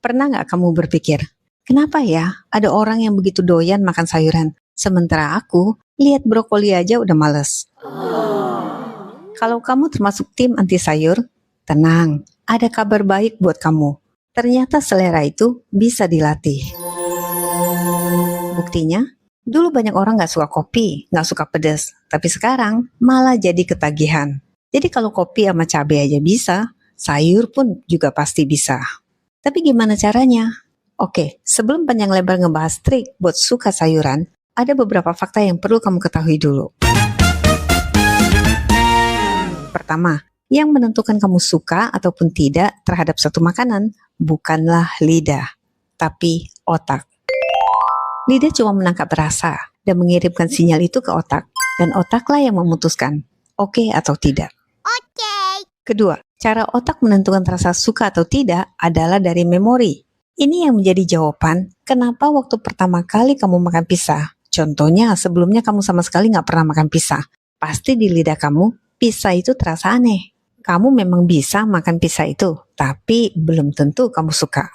Pernah nggak kamu berpikir, kenapa ya ada orang yang begitu doyan makan sayuran, sementara aku lihat brokoli aja udah males. Kalau kamu termasuk tim anti sayur, tenang, ada kabar baik buat kamu. Ternyata selera itu bisa dilatih. Buktinya, dulu banyak orang nggak suka kopi, nggak suka pedas, tapi sekarang malah jadi ketagihan. Jadi kalau kopi sama cabai aja bisa, sayur pun juga pasti bisa. Tapi gimana caranya? Oke, sebelum panjang lebar ngebahas trik buat suka sayuran, ada beberapa fakta yang perlu kamu ketahui dulu. Pertama, yang menentukan kamu suka ataupun tidak terhadap satu makanan bukanlah lidah, tapi otak. Lidah cuma menangkap rasa dan mengirimkan sinyal itu ke otak, dan otaklah yang memutuskan oke atau tidak. Kedua, cara otak menentukan rasa suka atau tidak adalah dari memori. Ini yang menjadi jawaban kenapa waktu pertama kali kamu makan pisah. Contohnya, sebelumnya kamu sama sekali nggak pernah makan pisah. Pasti di lidah kamu, pisah itu terasa aneh. Kamu memang bisa makan pisah itu, tapi belum tentu kamu suka.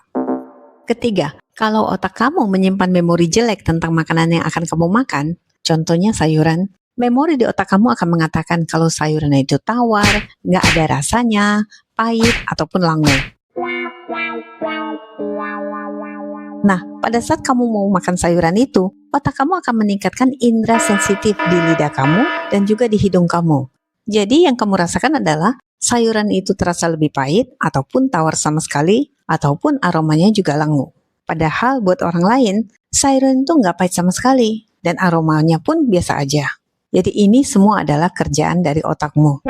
Ketiga, kalau otak kamu menyimpan memori jelek tentang makanan yang akan kamu makan, contohnya sayuran, memori di otak kamu akan mengatakan kalau sayuran itu tawar, nggak ada rasanya, pahit, ataupun langu. Nah, pada saat kamu mau makan sayuran itu, otak kamu akan meningkatkan indera sensitif di lidah kamu dan juga di hidung kamu. Jadi yang kamu rasakan adalah sayuran itu terasa lebih pahit, ataupun tawar sama sekali, ataupun aromanya juga langu. Padahal buat orang lain, sayuran itu nggak pahit sama sekali, dan aromanya pun biasa aja. Jadi ini semua adalah kerjaan dari otakmu.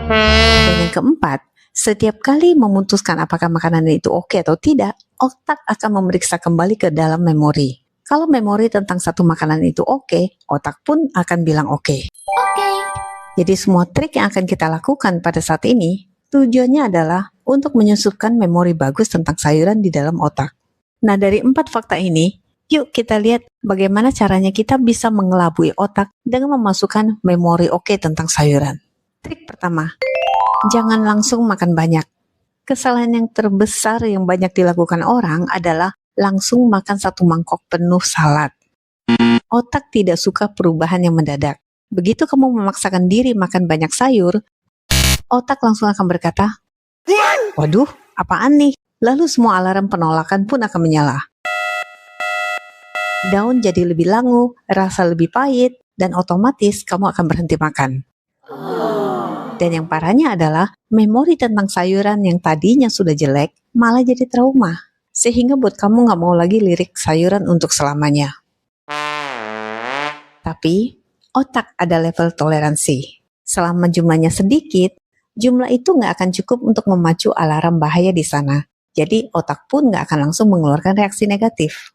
Dan yang keempat, setiap kali memutuskan apakah makanan itu oke atau tidak, otak akan memeriksa kembali ke dalam memori. Kalau memori tentang satu makanan itu oke, otak pun akan bilang oke. Jadi semua trik yang akan kita lakukan pada saat ini, tujuannya adalah untuk menyusupkan memori bagus tentang sayuran di dalam otak. Nah, dari 4 fakta ini, yuk kita lihat bagaimana caranya kita bisa mengelabui otak dengan memasukkan memori oke tentang sayuran. Trik pertama, jangan langsung makan banyak. Kesalahan yang terbesar yang banyak dilakukan orang adalah langsung makan satu mangkok penuh salad. Otak tidak suka perubahan yang mendadak. Begitu kamu memaksakan diri makan banyak sayur, otak langsung akan berkata, waduh, apaan nih? Lalu semua alarm penolakan pun akan menyala. Daun jadi lebih langu, rasa lebih pahit, dan otomatis kamu akan berhenti makan. Dan yang parahnya adalah, memori tentang sayuran yang tadinya sudah jelek, malah jadi trauma. Sehingga buat kamu gak mau lagi lirik sayuran untuk selamanya. Tapi, otak ada level toleransi. Selama jumlahnya sedikit, jumlah itu nggak akan cukup untuk memacu alarm bahaya di sana. Jadi otak pun nggak akan langsung mengeluarkan reaksi negatif.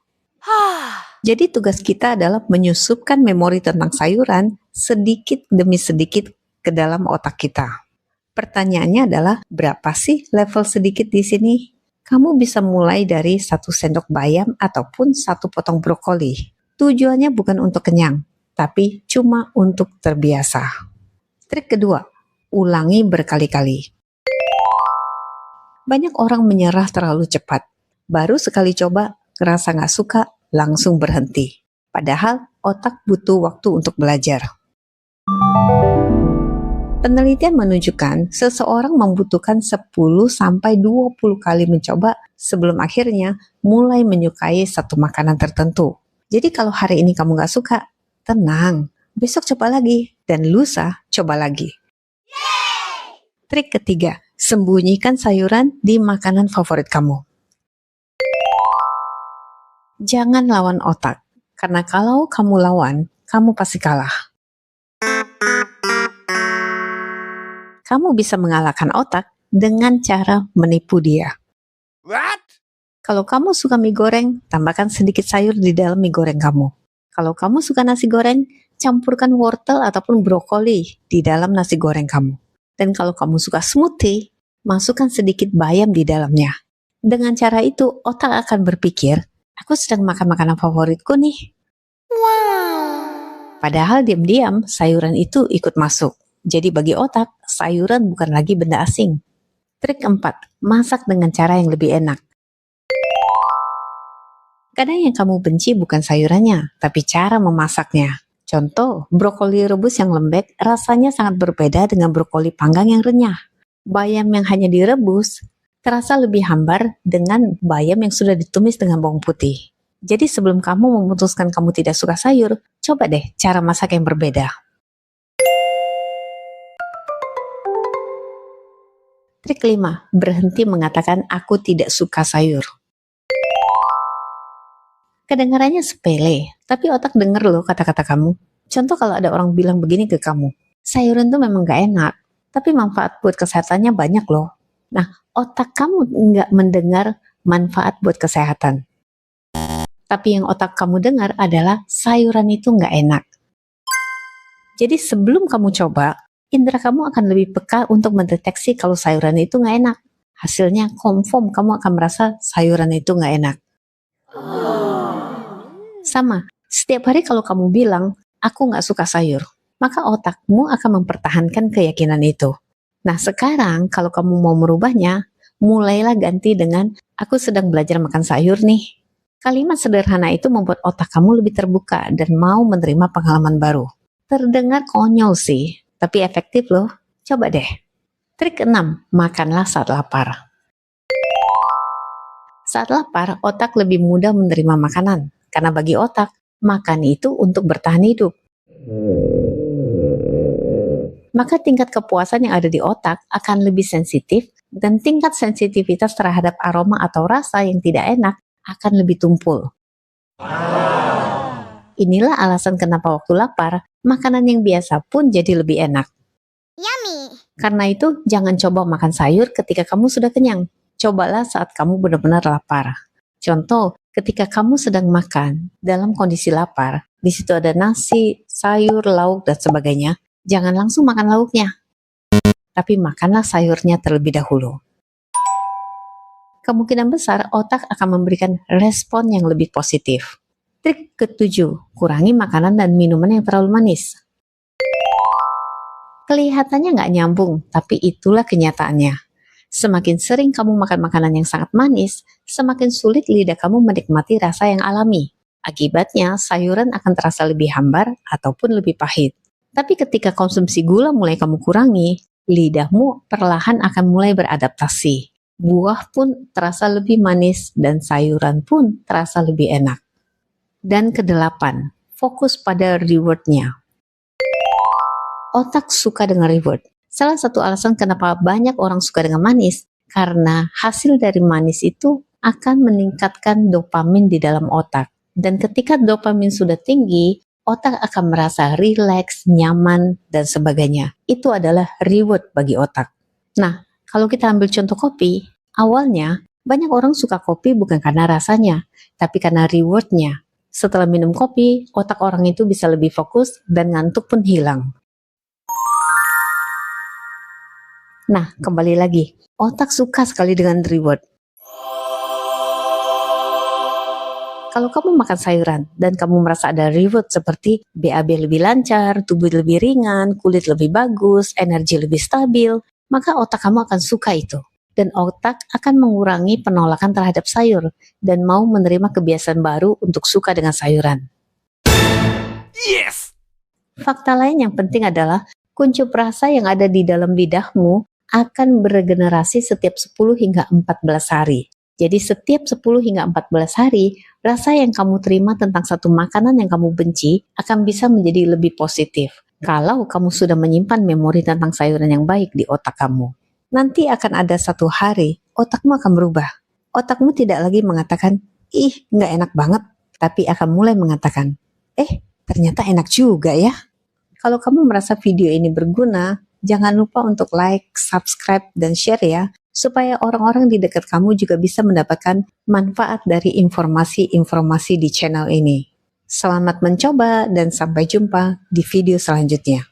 Jadi tugas kita adalah menyusupkan memori tentang sayuran sedikit demi sedikit ke dalam otak kita. Pertanyaannya adalah, berapa sih level sedikit di sini? Kamu bisa mulai dari 1 sendok bayam ataupun 1 potong brokoli. Tujuannya bukan untuk kenyang, tapi cuma untuk terbiasa. Trik kedua, ulangi berkali-kali. Banyak orang menyerah terlalu cepat. Baru sekali coba, ngerasa nggak suka, langsung berhenti. Padahal otak butuh waktu untuk belajar. Penelitian menunjukkan seseorang membutuhkan 10-20 kali mencoba sebelum akhirnya mulai menyukai satu makanan tertentu. Jadi kalau hari ini kamu nggak suka, tenang, besok coba lagi, dan lusa coba lagi. Trik ketiga, sembunyikan sayuran di makanan favorit kamu. Jangan lawan otak, karena kalau kamu lawan, kamu pasti kalah. Kamu bisa mengalahkan otak dengan cara menipu dia. Kalau kamu suka mie goreng, tambahkan sedikit sayur di dalam mie goreng kamu. Kalau kamu suka nasi goreng, campurkan wortel ataupun brokoli di dalam nasi goreng kamu. Dan kalau kamu suka smoothie, masukkan sedikit bayam di dalamnya. Dengan cara itu, otak akan berpikir, aku sedang makan makanan favoritku nih. Padahal diam-diam sayuran itu ikut masuk. Jadi bagi otak, sayuran bukan lagi benda asing. Trik keempat, masak dengan cara yang lebih enak. Kadang yang kamu benci bukan sayurannya, tapi cara memasaknya. Contoh, brokoli rebus yang lembek rasanya sangat berbeda dengan brokoli panggang yang renyah. Bayam yang hanya direbus terasa lebih hambar dengan bayam yang sudah ditumis dengan bawang putih. Jadi sebelum kamu memutuskan kamu tidak suka sayur, coba deh cara masak yang berbeda. Trik 5, berhenti mengatakan aku tidak suka sayur. Kedengarannya sepele, tapi otak denger loh kata-kata kamu. Contoh kalau ada orang bilang begini ke kamu, sayuran tuh memang gak enak, tapi manfaat buat kesehatannya banyak loh. Nah, otak kamu nggak mendengar manfaat buat kesehatan. Tapi yang otak kamu dengar adalah sayuran itu nggak enak. Jadi sebelum kamu coba, indera kamu akan lebih peka untuk mendeteksi kalau sayuran itu nggak enak. Hasilnya confirm kamu akan merasa sayuran itu nggak enak. Sama, setiap hari kalau kamu bilang, aku nggak suka sayur, maka otakmu akan mempertahankan keyakinan itu. Nah sekarang kalau kamu mau merubahnya, mulailah ganti dengan, aku sedang belajar makan sayur nih. Kalimat sederhana itu membuat otak kamu lebih terbuka dan mau menerima pengalaman baru. Terdengar konyol sih, tapi efektif loh. Coba deh. Trik 6, makanlah saat lapar. Saat lapar, otak lebih mudah menerima makanan. Karena bagi otak, makan itu untuk bertahan hidup. Maka tingkat kepuasan yang ada di otak akan lebih sensitif dan tingkat sensitivitas terhadap aroma atau rasa yang tidak enak akan lebih tumpul. Inilah alasan kenapa waktu lapar, makanan yang biasa pun jadi lebih enak. Yummy. Karena itu, jangan coba makan sayur ketika kamu sudah kenyang. Cobalah saat kamu benar-benar lapar. Contoh, ketika kamu sedang makan dalam kondisi lapar, di situ ada nasi, sayur, lauk, dan sebagainya, jangan langsung makan lauknya. Tapi makanlah sayurnya terlebih dahulu. Kemungkinan besar otak akan memberikan respon yang lebih positif. Trik ke-7, kurangi makanan dan minuman yang terlalu manis. Kelihatannya nggak nyambung, tapi itulah kenyataannya. Semakin sering kamu makan makanan yang sangat manis, semakin sulit lidah kamu menikmati rasa yang alami. Akibatnya, sayuran akan terasa lebih hambar ataupun lebih pahit. Tapi ketika konsumsi gula mulai kamu kurangi, lidahmu perlahan akan mulai beradaptasi. Buah pun terasa lebih manis dan sayuran pun terasa lebih enak. Dan ke-8, fokus pada reward-nya. Otak suka dengan reward. Salah satu alasan kenapa banyak orang suka dengan manis, karena hasil dari manis itu akan meningkatkan dopamin di dalam otak. Dan ketika dopamin sudah tinggi, otak akan merasa rileks, nyaman, dan sebagainya. Itu adalah reward bagi otak. Nah, kalau kita ambil contoh kopi, awalnya banyak orang suka kopi bukan karena rasanya, tapi karena rewardnya. Setelah minum kopi, otak orang itu bisa lebih fokus dan ngantuk pun hilang. Nah, kembali lagi, otak suka sekali dengan reward. Kalau kamu makan sayuran dan kamu merasa ada reward seperti BAB lebih lancar, tubuh lebih ringan, kulit lebih bagus, energi lebih stabil, maka otak kamu akan suka itu. Dan otak akan mengurangi penolakan terhadap sayur dan mau menerima kebiasaan baru untuk suka dengan sayuran. Yes! Fakta lain yang penting adalah kuncup rasa yang ada di dalam lidahmu akan beregenerasi setiap 10 hingga 14 hari. Jadi setiap 10 hingga 14 hari, rasa yang kamu terima tentang satu makanan yang kamu benci akan bisa menjadi lebih positif. Kalau kamu sudah menyimpan memori tentang sayuran yang baik di otak kamu. Nanti akan ada satu hari, otakmu akan berubah. Otakmu tidak lagi mengatakan, ih nggak enak banget, tapi akan mulai mengatakan, ternyata enak juga ya. Kalau kamu merasa video ini berguna, jangan lupa untuk like, subscribe, dan share ya, supaya orang-orang di dekat kamu juga bisa mendapatkan manfaat dari informasi-informasi di channel ini. Selamat mencoba dan sampai jumpa di video selanjutnya.